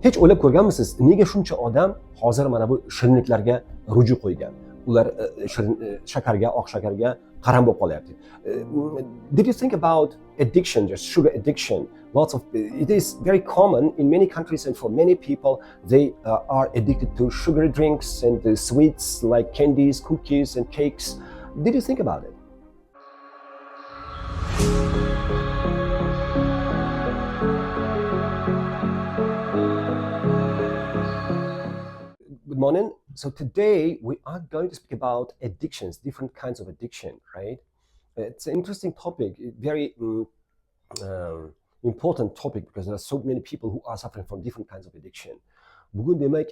Hech o'ylab ko'rganmisiz, nega shuncha odam hozir mana bu shirinliklarga ruju qo'ygan? Ular shakarga, oq shakarga qaram bo'lib qolyapti. Did you think about addiction, just sugar addiction? It is very common in many countries, and for many people, they are addicted to sugary drinks and sweets like candies, cookies, and cakes. Did you think about it? Good morning. So today we are going to speak about addictions, different kinds of addiction, right? It's an interesting topic, very important topic because there are so many people who are suffering from different kinds of addiction. Bugun demak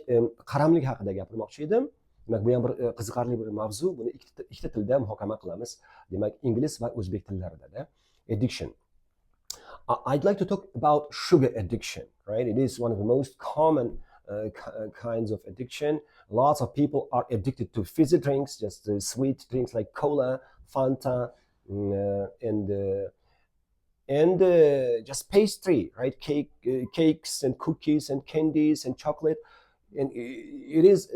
qaramlik haqida gapirmoqchi edim. Demak bu ham bir qiziqarli bir mavzu. Buni ikkita tilda muhokama qilamiz. Demak ingliz va o'zbek tillarida. Addiction. I'd like to talk about sugar addiction, right? It is one of the most common kinds of addiction. Lots of people are addicted to fizzy drinks, just sweet drinks like cola, Fanta, and just pastry, right? Cakes and cookies and candies and chocolate, and it is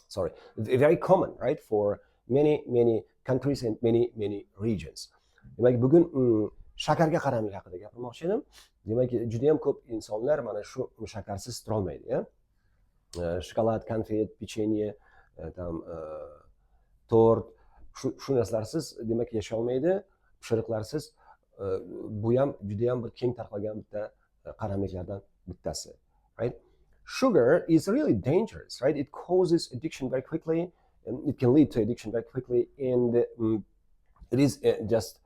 sorry, very common, right, for many countries and many regions. Demak bugun shakarga qaramlik haqida gapirmoqchi edim. Demak juda ham ko'p insonlar mana shu shakarsiz turolmaydi, ya. Shokolad, konfet, pechenye, tam tort, shu narsalarsiz demak yashay olmaydi. Pishiriqlarsiz bu ham juda ham bir keng tarqalgan bitta qaramliklardan bittasi, right? Sugar is really dangerous, right? It causes addiction very quickly, and it can lead to addiction very quickly, and it is just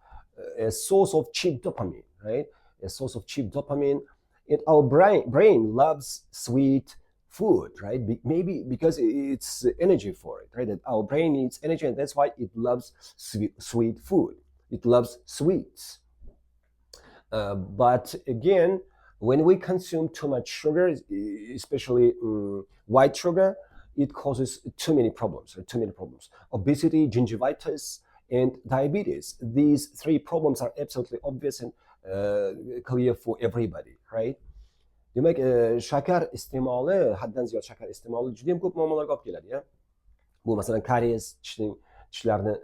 a source of cheap dopamine, right? A source of cheap dopamine. And our brain loves sweet food, right? Maybe because it's energy for it, right? That our brain needs energy, and that's why it loves sweet food. It loves sweets. But again, when we consume too much sugar, especially white sugar, it causes too many problems. Obesity, gingivitis, and diabetes. These three problems are absolutely obvious and clear for everybody, right? Demak, shakar iste'moli, haddan ziyod shakar iste'moli juda ham ko'p muammolarga olib keladi, ya. Bu masalan karies, tishlarni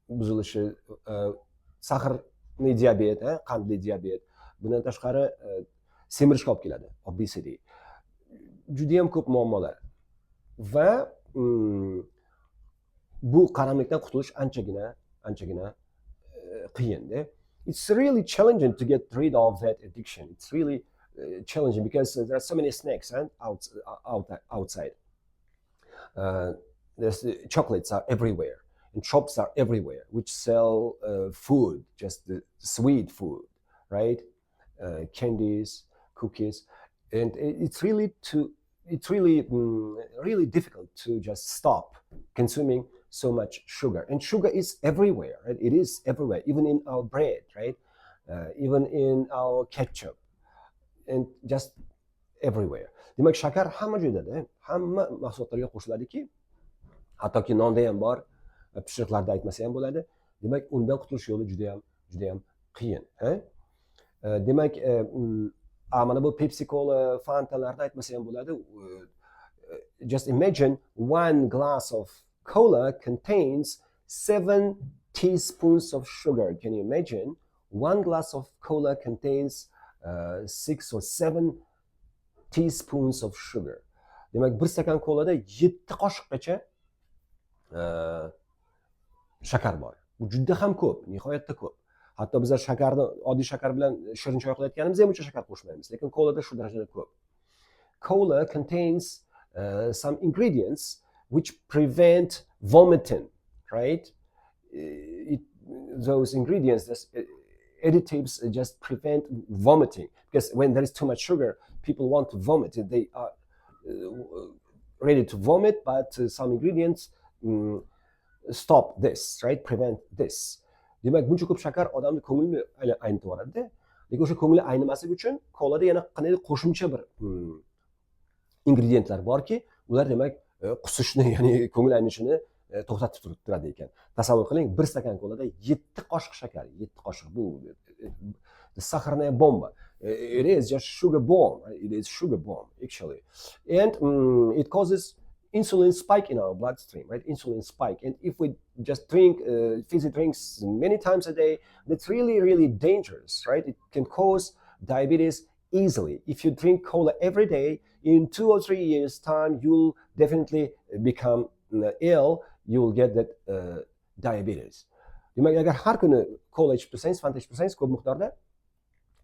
buzilishi, sahrli diabet, qandli diabet. Bundan tashqari semirishga olib keladi, obesity. Juda ham ko'p muammolar. Va bu qaramlikdan qutulish anchagina qiyin-da. It's really challenging to get rid of that addiction. It's really challenging because there are so many snacks outside. There's chocolates are everywhere, and shops are everywhere which sell food, just the sweet food, right? Candies, cookies, and it's really difficult to just stop consuming so much sugar. And sugar is everywhere, right? It is everywhere, even in our bread, right? Even in our ketchup, and just everywhere. Demak shakar hamma joyda, hamma mahsulotlarga qo'shiladiki, hattoki nonda ham bor, pishiriqlarda aytmasa ham bo'ladi. Demak undan qutulish yo'li juda ham qiyin, ha? Demak mana bu Pepsi Cola, Fantalarda aytmasa ham bo'ladi. Just imagine one glass of cola contains 7 teaspoons of sugar. Can you imagine? One glass of cola contains 6 or 7 teaspoons of sugar. Demak, bir stakan kolada 7 qoshiqqacha shakar bor. Bu juda ham ko'p, nihoyatda ko'p. Hatto bizlar shakarni oddiy shakar bilan shirin choy qilayotganimizda ham uncha shakar qo'shmaymiz, lekin kolada shu darajada ko'p. Cola contains some ingredients which prevent vomiting, right? Those ingredients, additives, just prevent vomiting, because when there is too much sugar, people want to vomit. They are ready to vomit, but some ingredients stop this, right? Prevent this. Demak, buncha ko'p shakar odamni ko'nglini aynitib yuboradi-da. Lekin o'sha ko'ngli aynimasligi uchun kolada yana qanday qo'shimcha bir ingrediyentlar borki, ular demak qusishni, ya'ni ko'ngil aynishini to'xtatib turadi ekan. Tasavvur qiling, bir stakan kolada 7 qoshiq shakar, 7 qoshiq, bu sahrная bomba. It is just sugar bomb. Right? It is sugar bomb actually, and it causes insulin spike in our bloodstream, right? Insulin spike, and if we just drink fizzy drinks many times a day, that's really, really dangerous, right? It can cause diabetes easily. If you drink cola every day, in 2 or 3 years' time, you'll definitely become ill. You will get that diabetes. Demak, agar har kuni kola ichib tursangiz, fanta ichib tursangiz ko'p miqdorda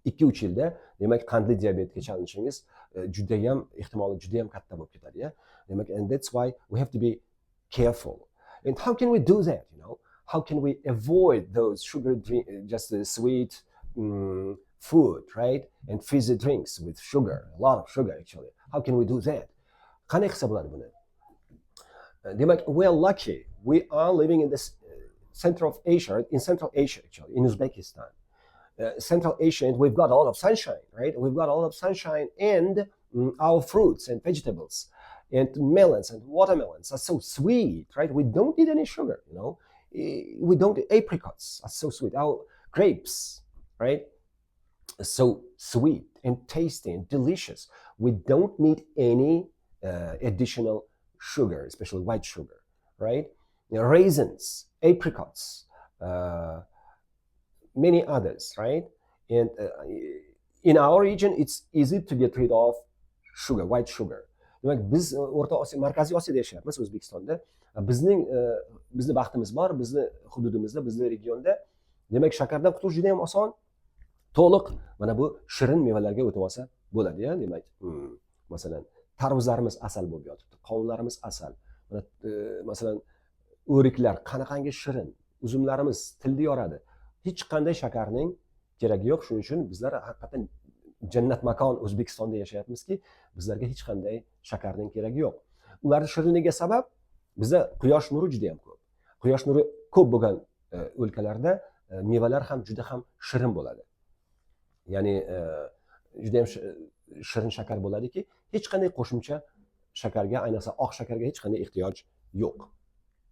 2-3 yilda demak qandli diabetga chalinishingiz judayam ehtimoli judayam katta bo'lib ketadi, ya. Demak, and that's why we have to be careful. And how can we do that, you know? How can we avoid those sugar drink, just the sweet food, right? And fizzy drinks with sugar, a lot of sugar actually. How can we do that? Qanday qilsa bo'ladi buni? Demak, we are lucky. We are living in this center of Asia, in Central Asia actually, in Uzbekistan. Central Asia, and we've got a lot of sunshine, right? We've got a lot of sunshine, and our fruits and vegetables and melons and watermelons are so sweet, right? We don't need any sugar, you know. We don't. Apricots are so sweet. Our grapes, right, are so sweet and tasty and delicious. We don't need any additional sugar, especially white sugar, right? Raisins, apricots, many others, right? And in our region, it's easy to get rid of sugar, white sugar. Demak, biz O'rta Osiyo, Markaziy Osiyoda yashayapmiz, O'zbekistonda. Bizni baxtimiz bor, bizni hududimizda, bizni regionda. Demak, shakardan qutulish juda ham oson. To'liq mana bu shirin mevalarga o'tib olsa bo'ladi, ya. Demak, masalan, tarvuzlarimiz asal bo'lib yotibdi, qovunlarimiz asal. Mana masalan, o'riklar qanaqangi shirin, uzumlarimiz tilni yoradi. Hech qanday shakarning keragi yo'q. Shuning uchun bizlar haqiqatan jannat makon O'zbekistonda yashayapmizki, bizlarga hech qanday shakarning keragi yo'q. Ularning shirinligiga sabab bizda quyosh nuri juda ham ko'p. Quyosh nuri ko'p bo'lgan o'lkalarda mevalar ham juda ham shirin bo'ladi. Ya'ni juda ham shirin shakar bo'ladiki, hech qanday qo'shimcha shakarga, ayniqsa oq shakarga hech qanday ehtiyoj yo'q.